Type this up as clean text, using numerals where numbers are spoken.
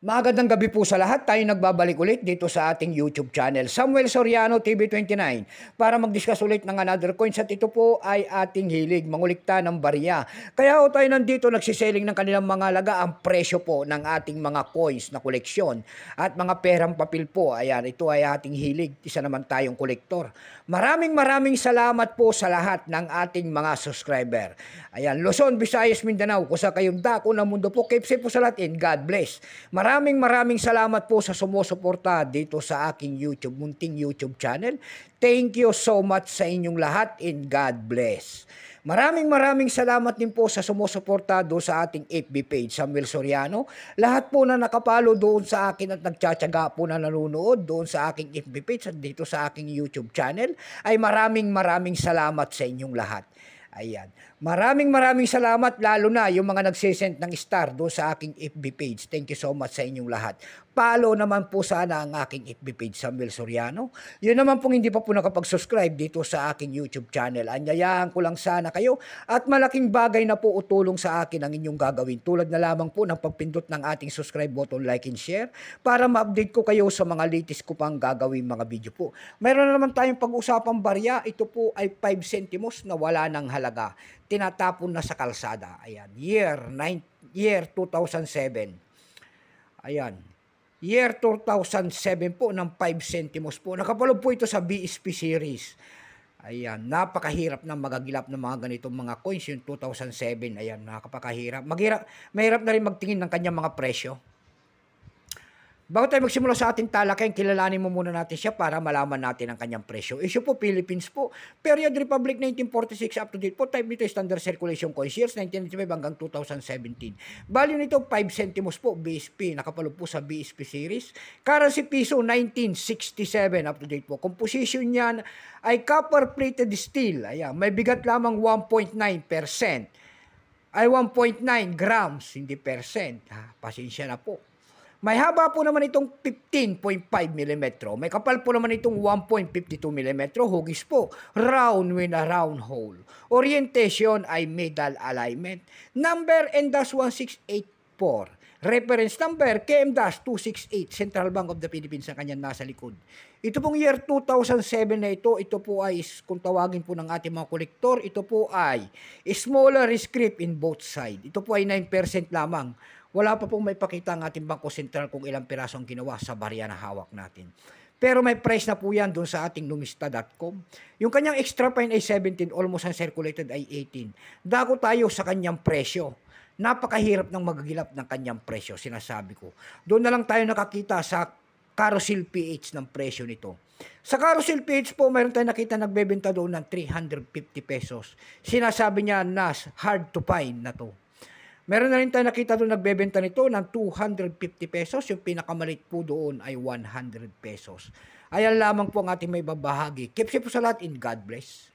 Magandang gabi po sa lahat. Tayo nagbabalik ulit dito sa ating YouTube channel, Samuel Soriano TV29, para mag-discuss ulit ng another coins. At ito po ay ating hilig, mangulikta ng barya. Kaya tayo nandito nagsiselling ng kanilang mga laga, ang presyo po ng ating mga coins na koleksyon at mga perang papel po. Ayan, ito ay ating hilig. Isa naman tayong kolektor. Maraming salamat po sa lahat ng ating mga subscriber. Ayan, Luzon, Visayas, Mindanao, kung sa kayong dako ng mundo po, keep safe po sa lahat and God bless. Maraming salamat po sa sumusuporta dito sa aking munting YouTube channel. Thank you so much sa inyong lahat and God bless. Maraming salamat din po sa sumusuporta doon sa ating FB page, Samuel Soriano. Lahat po na nakapalo doon sa akin at nagtsatsaga po na nanonood doon sa aking FB page at dito sa aking YouTube channel ay maraming salamat sa inyong lahat. Ayan. Maraming salamat, lalo na yung mga nagsisend ng star doon sa aking FB page. Thank you so much sa inyong lahat. Follow naman po sana ang aking FB page, Samuel Soriano. Yun naman pong hindi pa po nakapag-subscribe dito sa aking YouTube channel. Anyayahan ko lang sana kayo at malaking bagay na po utulong sa akin ang inyong gagawin. Tulad na lamang po ng pagpindot ng ating subscribe button, like and share para ma-update ko kayo sa mga latest ko pang gagawin mga video po. Mayroon na naman tayong pag-usapang barya. Ito po ay 5 centimos na wala ng halaga. Tinatapon na sa kalsada. Ayan. Year 2007. Ayan. Year 2007 po ng 5 centimos po. Nakapaloob po ito sa BSP series. Ayan. Napakahirap na magagilap ng mga ganitong mga coins yung 2007. Ayan. Nakapakahirap. Mahirap na rin magtingin ng kanyang mga presyo. Bago tayo magsimula sa ating talakayan, kilalanin mo muna natin siya para malaman natin ang kanyang presyo. Issue po, Philippines po. Period Republic 1946 up to date po. Type nito Standard Circulation Coins years 1995 hanggang 2017. Value nito 5 centimos po, BSP. Nakapaloob po sa BSP series. Currency piso 1967 up to date po. Composition niyan ay copper plated steel. Ayan, may bigat lamang 1.9%. Ay 1.9 grams, hindi percent. Pasensya na po. May haba po naman itong 15.5 mm. May kapal po naman itong 1.52 mm. Hugis po, round with a round hole. Orientation ay middle alignment. Number N-1684. Reference number KM-268. Central Bank of the Philippines ang kanyang nasa likod. Ito pong year 2007 na ito po ay, kung tawagin po ng ating mga kolektor, ito po ay smaller script in both side. Ito po ay 9% lamang. Wala pa pong may pakita ang ating Bangko Sentral kung ilang piraso ang ginawa sa barya na hawak natin. Pero may price na po yan doon sa ating numista.com. Yung kanyang extra fine ay 17, almost uncirculated ay 18. Dako tayo sa kanyang presyo. Napakahirap ng magagilap ng kanyang presyo, sinasabi ko. Doon na lang tayo nakakita sa Carousel PH ng presyo nito. Sa Carousel PH po, mayroon tayo nakita nagbebenta doon ng 350 pesos. Sinasabi niya na hard to find na to. Meron na rin tayo nakita doon nagbebenta nito ng 250 pesos. Yung pinakamalit po doon ay 100 pesos. Ayan lamang po ang ating may babahagi. Keep safe po sa lahat and God bless.